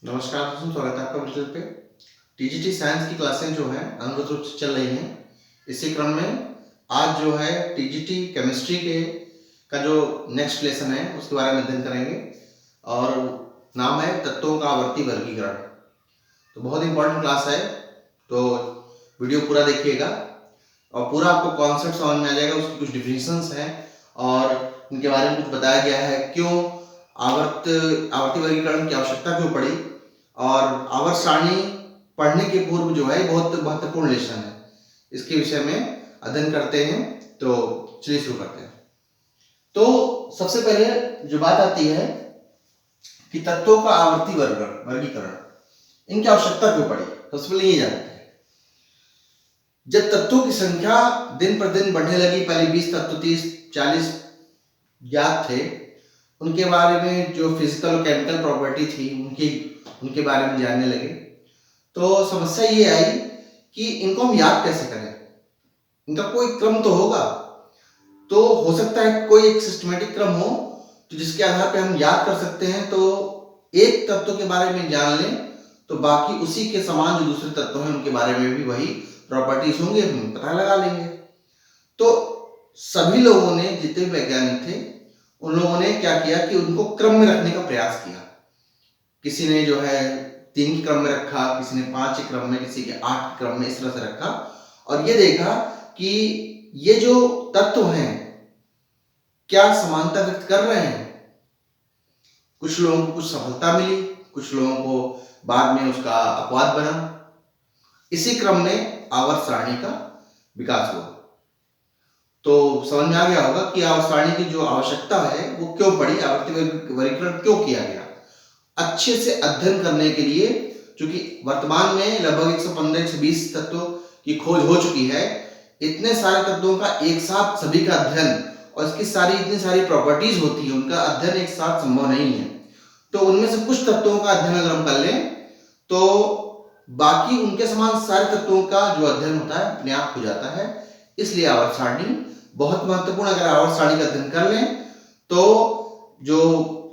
नमस्कार दोस्तों, स्वागत है आपका वर्चुअल पे। टीजीटी साइंस की क्लासें जो हैं अनुरूप रूप से चल रही हैं। इसी क्रम में आज जो है टीजीटी केमिस्ट्री के का जो नेक्स्ट लेसन है उसके बारे में अध्ययन करेंगे और नाम है तत्वों का आवर्ती वर्गीकरण। तो बहुत इंपॉर्टेंट क्लास है, तो वीडियो पूरा देखिएगा और पूरा आपको कॉन्सेप्ट समझ में आ जाएगा। उसकी कुछ डिफिनेशंस हैं और उनके बारे में कुछ बताया गया है, क्यों आवर्ती वर्गीकरण की आवश्यकता क्यों पड़ी, और आवर्त सारणी पढ़ने के पूर्व जो है बहुत महत्वपूर्ण लेसन है। इसके विषय में अध्ययन करते हैं, तो चलिए शुरू करते हैं। तो सबसे पहले जो बात आती है कि तत्वों का आवर्ती वर्गीकरण, इनकी आवश्यकता क्यों पड़ी। सबसे पहले ये जानते हैं, जब तत्वों की संख्या दिन पर दिन बढ़ने लगी, पहले 20 तत्व 30 40 ज्ञात थे, उनके बारे में जो फिजिकल और केमिकल प्रॉपर्टी थी उनके बारे में जानने लगे, तो समस्या ये आई कि इनको हम याद कैसे करें। इनका कोई क्रम तो होगा, तो हो सकता है कोई एक सिस्टमेटिक क्रम हो तो जिसके आधार पे हम याद कर सकते हैं। तो एक तत्व के बारे में जान लें तो बाकी उसी के समान जो दूसरे तत्व हैं उनके बारे में भी वही प्रॉपर्टीज होंगे, हम पता लगा लेंगे। तो सभी लोगों ने, जितने वैज्ञानिक थे, उन लोगों ने क्या किया कि उनको क्रम में रखने का प्रयास किया। किसी ने जो है 3 के क्रम में रखा, किसी ने 5 के क्रम में, किसी के 8 के क्रम में, इस तरह से रखा और ये देखा कि ये जो तत्व हैं क्या समानता व्यक्त कर रहे हैं। कुछ लोगों को कुछ सफलता मिली, कुछ लोगों को बाद में उसका अपवाद बना। इसी क्रम में आवर्त सारणी का विकास हुआ। तो समझ में आ गया होगा कि आवर्त सारणी की जो आवश्यकता है वो क्यों पड़ी, आवर्ती वर्गीकरण क्यों किया गया। अच्छे से अध्ययन करने के लिए, क्योंकि वर्तमान में लगभग 115-120 तत्वों की खोज हो चुकी है। इतने सारे तत्वों का एक साथ सभी का अध्ययन और इसकी इतनी सारी प्रॉपर्टीज होती है, उनका अध्ययन एक साथ संभव नहीं है। तो उनमें से कुछ तत्वों का अध्ययन अगर हम कर लें तो बाकी उनके समान सारे तत्वों का जो अध्ययन होता है अपने आप हो जाता है। इसलिए आवर्त सारणी बहुत महत्वपूर्ण। अगर आवर्त सारणी का अध्ययन कर लें तो जो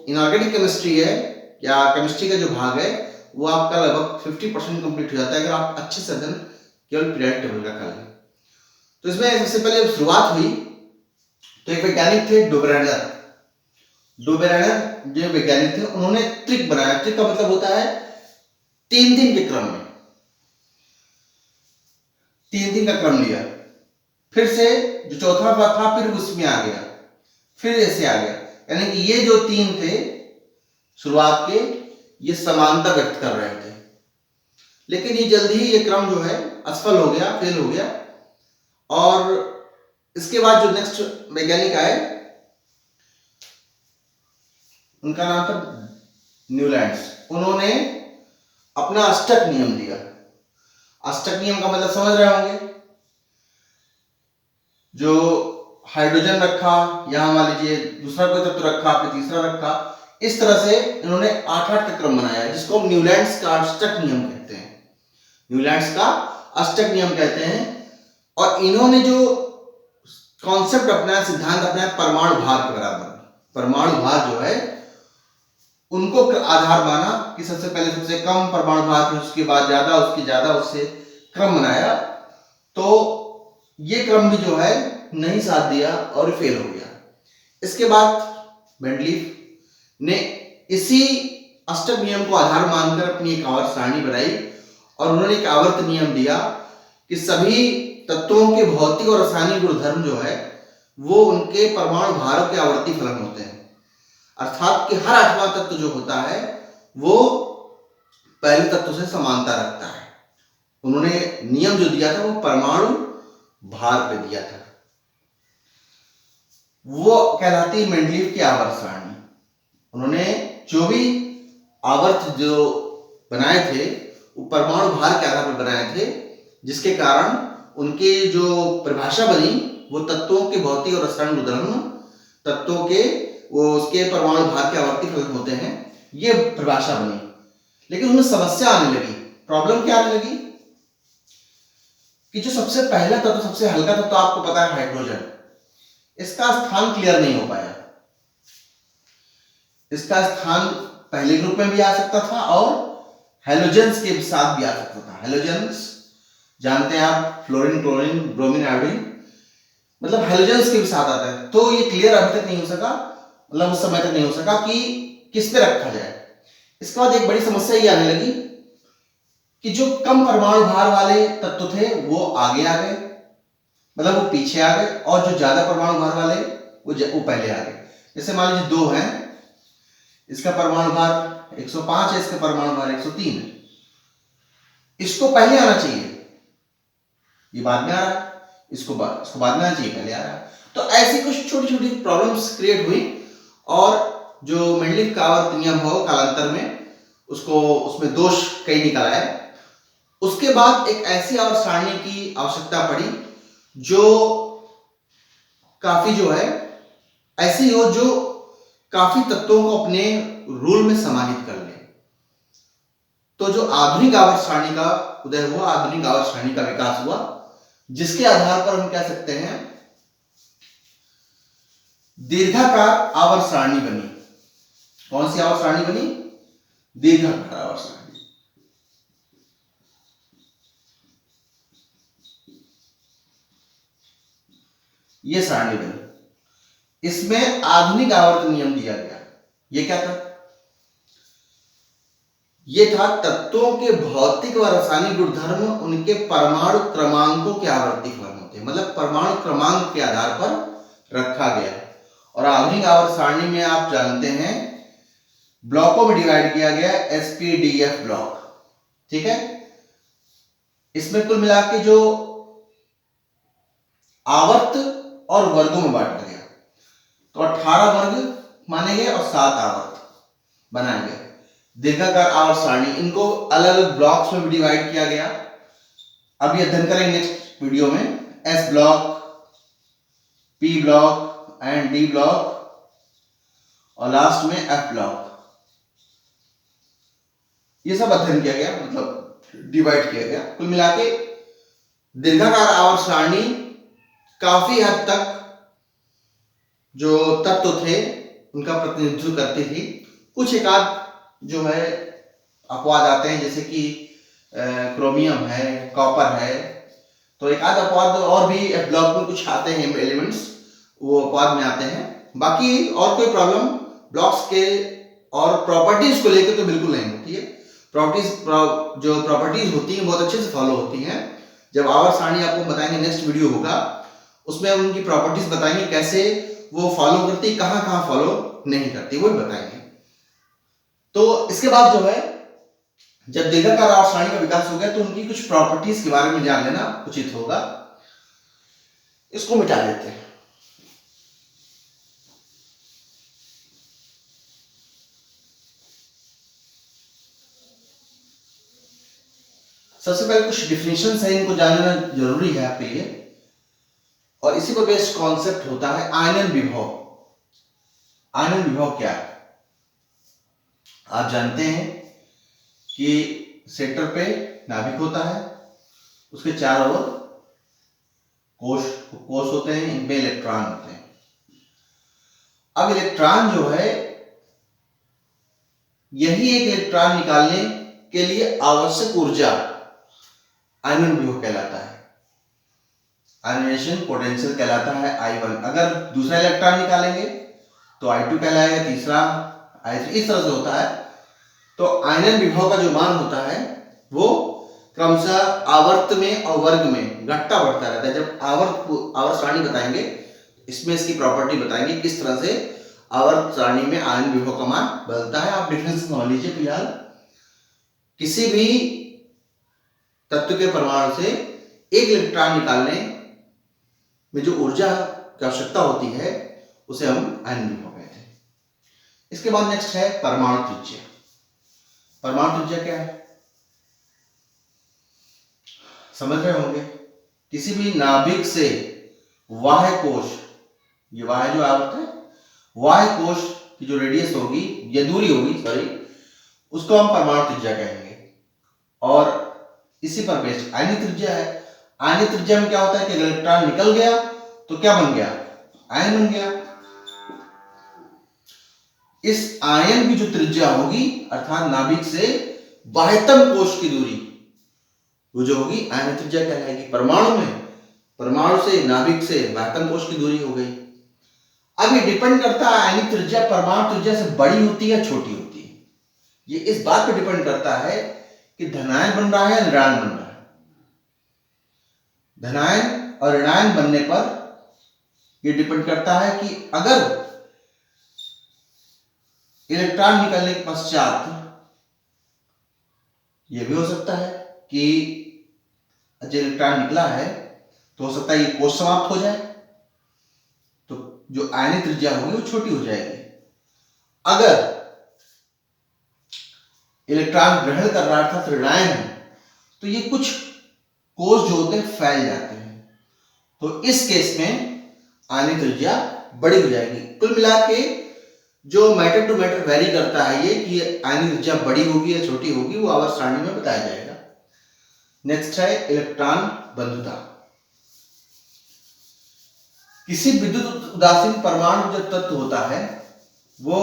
इनऑर्गेनिक केमिस्ट्री है या केमिस्ट्री का जो भाग है वो आपका लगभग 50% कंप्लीट हो जाता है, अगर आप अच्छे से अध्ययन केवल पीरियोडिक टेबल का कर लें। तो इसमें सबसे पहले शुरुआत हुई तो एक वैज्ञानिक थे डोबेरेनर जो वैज्ञानिक थे, उन्होंने ट्रिक बनाया। ट्रिक का मतलब होता है 3 दिन के क्रम में 3 दिन का क्रम लिया, फिर से जो चौथा था फिर उसमें आ गया, फिर ऐसे आ गया। यानी कि ये जो 3 थे शुरुआत के, ये समानता व्यक्त कर रहे थे। लेकिन ये जल्दी ही ये क्रम जो है असफल हो गया, फेल हो गया। और इसके बाद जो नेक्स्ट वैज्ञानिक आए उनका नाम था न्यूलैंड्स। उन्होंने अपना अष्टक नियम दिया। अष्टक नियम का मतलब समझ रहे होंगे, जो हाइड्रोजन रखा, यहां मान लीजिए दूसरा कोई तत्व रखा, फिर तीसरा रखा, इस तरह से इन्होंने 8-8 का क्रम बनाया, जिसको हम न्यूलैंड्स का अष्टक नियम कहते हैं। न्यूलैंड्स का अष्टक नियम कहते हैं। और इन्होंने जो कॉन्सेप्ट अपनाया, सिद्धांत अपनाया परमाणु भार के बराबर। परमाणु भार जो है उनको आधार माना कि सबसे पहले सबसे कम परमाणु भार, फिर उसके बाद ज्यादा, उसके ज्यादा, उससे क्रम बनाया। तो ये क्रम भी जो है नहीं साथ दिया और फेल हो गया। इसके बाद मेंडलीफ ने इसी अष्टक नियम को आधार मानकर अपनी एक आवर्त सारणी बनाई और उन्होंने एक आवर्त नियम दिया कि सभी तत्वों के भौतिक और रासायनिक गुणधर्म जो है वो उनके परमाणु भारों के आवर्ती फलन होते हैं। अर्थात कि हर 8वां तत्व जो होता है वो पहले तत्व से समानता रखता है। उन्होंने नियम जो दिया था वो परमाणु भार पे दिया था, वो कहलाती है मेंडलीफ की आवर्त सारणी। उन्होंने जो भी आवर्त जो बनाए थे वो परमाणु भार के आधार पर बनाए थे, जिसके कारण उनके जो परिभाषा बनी वो तत्वों के भौतिक और रासायनिक गुणधर्म, तत्वों के वो उसके परमाणु भार के आवर्ती फलन होते हैं, ये परिभाषा बनी। लेकिन उनमें समस्या आने लगी। प्रॉब्लम क्या आने लगी कि जो सबसे पहला तत्व, सबसे हल्का तत्व, आपको पता है हाइड्रोजन, इसका स्थान क्लियर नहीं हो पाया। इसका स्थान पहले ग्रुप में भी आ सकता था और हेलोजेंस के साथ भी आ सकता था। हेलोजेंस जानते हैं आप, फ्लोरीन, क्लोरीन, ब्रोमीन, आयोडीन, मतलब हेलोजेंस के भी साथ आता है। तो ये क्लियर अभी तक नहीं हो सका, मतलब उस समय तक नहीं हो सका कि किस पे रखा जाए। इसके बाद एक बड़ी समस्या ये आने लगी कि जो कम परमाणु भार वाले तत्व थे वो आगे आ गए, मतलब वो पीछे आ गए, और जो ज्यादा परमाणु भार वाले वो पहले आ गए। जैसे मान लीजिए दो हैं, इसका परमाणु भार 105 है, इसका परमाणु भार 103 है, इसको पहले आना चाहिए, ये बाद में आ रहा है, इसको बाद में आना चाहिए, पहले आ रहा है। तो ऐसी कुछ छोटी छोटी प्रॉब्लम्स क्रिएट हुई, और जो मेंडलीव का आवर्त नियम हो कालांतर में उसको, उसमें दोष कई निकल आए। उसके बाद एक ऐसी आवर्त सारणी की आवश्यकता पड़ी जो काफी जो है ऐसी हो जो काफी तत्वों को अपने रूल में समाहित कर ले। तो जो आधुनिक आवर्त सारणी का उदय हुआ, आधुनिक आवर्त सारणी का विकास हुआ, जिसके आधार पर हम कह सकते हैं दीर्घाकार आवर्त सारणी बनी। कौन सी आवर्त सारणी बनी? दीर्घाकार आवर्त सारणी। ये सारणी बनी, इसमें आधुनिक आवर्त नियम दिया गया। ये क्या था? ये था तत्वों के भौतिक व रासायनिक गुणधर्म उनके परमाणु क्रमांकों के आवर्ती फलन होते हैं, मतलब परमाणु क्रमांक के आधार पर रखा गया। और आधुनिक आवर्त सारणी में आप जानते हैं ब्लॉकों में डिवाइड किया गया, एसपीडीएफ ब्लॉक, ठीक है। इसमें कुल मिला के जो आवर्त और वर्गों में बांटा गया, तो 18 वर्ग माने गए और 7 आवर्त बनाए गए। दीर्घाकार आवर्त सारणी, इनको अलग अलग ब्लॉक्स में भी डिवाइड किया गया। अब ये अध्ययन करेंगे नेक्स्ट वीडियो में। S block, P block and D block, और लास्ट में एफ ब्लॉक, ये सब अध्ययन किया गया, मतलब डिवाइड किया गया। कुल मिला के दीर्घाकार आवर्त सारणी काफी हद तक जो तत्व थे उनका प्रतिनिधित्व करती थी। कुछ एक आध जो है अपवाद आते हैं, जैसे कि क्रोमियम है, कॉपर है, तो एक आध अपवाद और भी एफ ब्लॉक में कुछ आते हैं एलिमेंट्स, वो अपवाद में आते हैं। बाकी और कोई प्रॉब्लम ब्लॉक्स के और प्रॉपर्टीज को लेकर तो बिल्कुल नहीं होती है। जो प्रॉपर्टीज होती हैं बहुत अच्छे से फॉलो होती हैं। जब आवर्त सारणी आपको बताएंगे, नेक्स्ट वीडियो होगा उसमें हम उनकी प्रॉपर्टीज बताएंगे, कैसे वो फॉलो करती, कहां कहां फॉलो नहीं करती, वो भी बताएंगे। तो इसके बाद जो है जब दीर्घाकार आवर्त सारणी का विकास हो गया तो उनकी कुछ प्रॉपर्टीज के बारे में जान लेना उचित होगा। इसको मिटा देते हैं। सबसे पहले कुछ डिफिनेशंस है, इनको जानना जरूरी है आपके लिए, और इसी पर बेस्ड कॉन्सेप्ट होता है आयनन विभव। आयनन विभव क्या है? आप जानते हैं कि सेंटर पे नाभिक होता है, उसके चारों ओर कोश होते हैं, इनमें इलेक्ट्रॉन होते हैं। अब इलेक्ट्रॉन जो है, यही एक इलेक्ट्रॉन निकालने के लिए आवश्यक ऊर्जा आयनन विभव कहलाता है। आयनाइजेशन पोटेंशियल कहलाता है I1। अगर दूसरा इलेक्ट्रॉन निकालेंगे तो I2 कहलाएगा, तीसरा I3, इस तरह से होता है। तो आयनन विभव का जो मान होता है वो क्रमशः आवर्त में और वर्ग में घटता बढ़ता रहता है। जब आवर्त सारणी बताएंगे, इसमें इसकी प्रॉपर्टी बताएंगे किस तरह से आवर्त सारणी में आयनन विभव का मान बदलता है। आप डिफरेंस समझ लीजिए। फिलहाल किसी भी तत्व के परमाणु से एक इलेक्ट्रॉन निकालने में जो ऊर्जा की आवश्यकता होती है उसे हम आयनन विभव कहते हैं। इसके बाद नेक्स्ट है परमाणु त्रिज्या। परमाणु त्रिज्या क्या है? समझ रहे होंगे, किसी भी नाभिक से बाह्य कोश, ये बाह्य जो आवृत है, बाह्य कोश की जो रेडियस होगी या दूरी होगी, सॉरी, उसको हम परमाणु त्रिज्या कहेंगे। और इसी पर बेस्ड आयनिक त्रिज्या है। आयनिक त्रिज्या में क्या होता है कि इलेक्ट्रॉन निकल गया तो क्या बन गया? आयन बन गया। इस आयन की जो त्रिज्या होगी, अर्थात नाभिक से बाह्यतम कोश की दूरी वो जो होगी आयनिक त्रिज्या कहलाएगी। परमाणु से नाभिक से बाह्यतम कोश की दूरी हो गई। अब ये डिपेंड करता है आयनिक त्रिज्या परमाणु त्रिज्या से बड़ी होती है छोटी होती है। ये इस बात पर डिपेंड करता है कि धनायन बन रहा है या ऋणायन बन रहा है। धनायन और ऋणायन बनने पर ये डिपेंड करता है कि अगर इलेक्ट्रॉन निकलने के पश्चात यह भी हो सकता है कि जब इलेक्ट्रॉन निकला है तो हो सकता है ये कोश समाप्त हो जाए, तो जो आयनिक त्रिज्या होगी वो छोटी हो जाएगी। अगर इलेक्ट्रॉन ग्रहण कर रहा था ऋणायन है तो ये कुछ कोश जो होते हैं फैल जाते हैं, तो इस केस में आयनिक त्रिज्या बड़ी हो जाएगी। कुल मिला के जो मैटर टू मैटर वेरी करता है ये कि आयनिक त्रिज्या बड़ी होगी या छोटी होगी वो आवर्त सारणी में बताया जाएगा। नेक्स्ट है इलेक्ट्रॉन बंधुता। किसी विद्युत उदासीन परमाणु जो तत्व होता है वो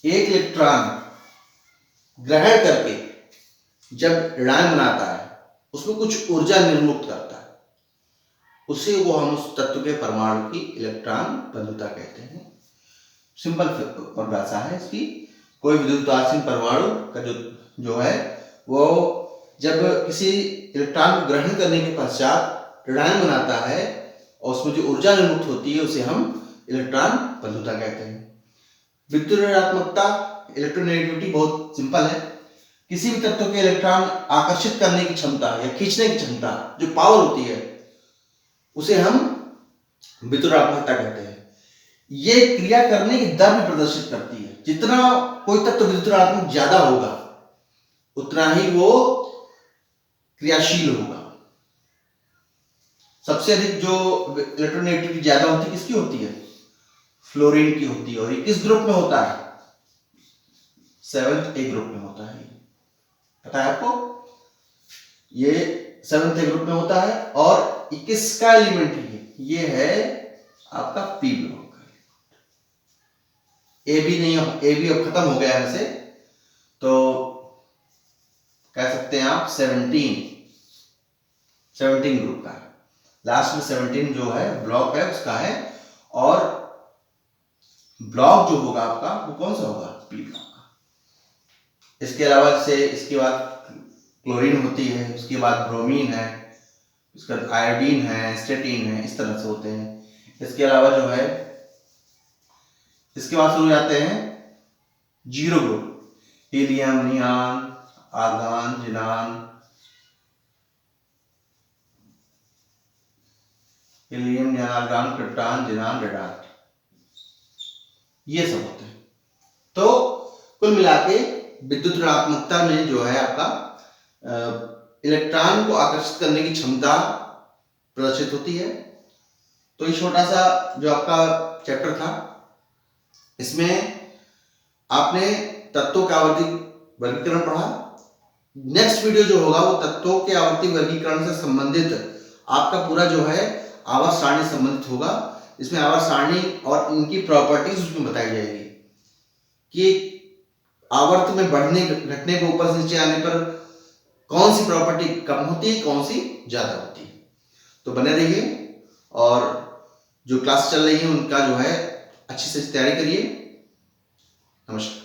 एक इलेक्ट्रॉन ग्रहण करके जब ऋणायन बनाता है उसमें कुछ ऊर्जा निर्मुक्त करता है, उसे वो हम उस तत्व के परमाणु की इलेक्ट्रॉन बंधुता कहते हैं। सिंपल परिभाषा है इसकी। कोई विद्युत उदासीन परमाणु का जो है वो जब किसी इलेक्ट्रॉन को ग्रहण करने के पश्चात ऋणायन बनाता है और उसमें जो ऊर्जा निर्मुक्त होती है उसे हम इलेक्ट्रॉन बंधुता कहते हैं। विद्युत ऋणात्मकता इलेक्ट्रोनेगेटिविटी बहुत सिंपल है। किसी भी तत्व के इलेक्ट्रॉन आकर्षित करने की क्षमता या खींचने की क्षमता जो पावर होती है उसे हम विद्युत ऋणात्मकता कहते हैं। ये क्रिया करने की दर भी प्रदर्शित करती है। जितना कोई तत्व विद्युत ऋणात्मक ज्यादा होगा उतना ही वो क्रियाशील होगा। सबसे अधिक जो इलेक्ट्रोनेगेटिविटी ज्यादा होती है किसकी होती है? फ्लोरीन की होती है। और ये किस ग्रुप में होता है? 7th A ग्रुप में होता है। पता है आपको? ये 7th A ग्रुप में होता है। और किसका एलिमेंट है? ये है आपका पी ब्लॉक। ए बी नहीं, ए बी अब खत्म हो गया है वैसे, तो कह सकते हैं आप 17 ग्रुप का है। लास्ट में 17 जो है ब्लॉक है उसका है। और ब्लॉक जो होगा आपका वो कौन सा होगा? पी ब्लॉक का। इसके अलावा से इसके बाद क्लोरीन होती है, उसके बाद ब्रोमीन है, उसके बाद आयोडीन है, स्टेटिन है, इस तरह से होते हैं। इसके अलावा जो है इसके बाद शुरू हो जाते हैं zero group. Helium, neon, argon, xenon, helium, neon, argon, krypton, xenon, radon, ये सब होते हैं। तो कुल मिला के विद्युत ऋणात्मकता में जो है आपका इलेक्ट्रॉन को आकर्षित करने की क्षमता प्रदर्शित होती है। तो ये छोटा सा जो आपका चैप्टर था इसमें आपने तत्वों के आवर्ती वर्गीकरण पढ़ा। नेक्स्ट वीडियो जो होगा वो तत्वों के आवर्ती वर्गीकरण से संबंधित आपका पूरा जो है आवर्त सारणी संबंधित होगा। इसमें आवर्त सारणी और इनकी प्रॉपर्टीज उसमें बताई जाएगी कि आवर्त में बढ़ने घटने को ऊपर से नीचे आने पर कौन सी प्रॉपर्टी कम होती है, कौन सी ज्यादा होती है। तो बने रहिए और जो क्लास चल रही है उनका जो है अच्छी से तैयारी करिए। नमस्कार।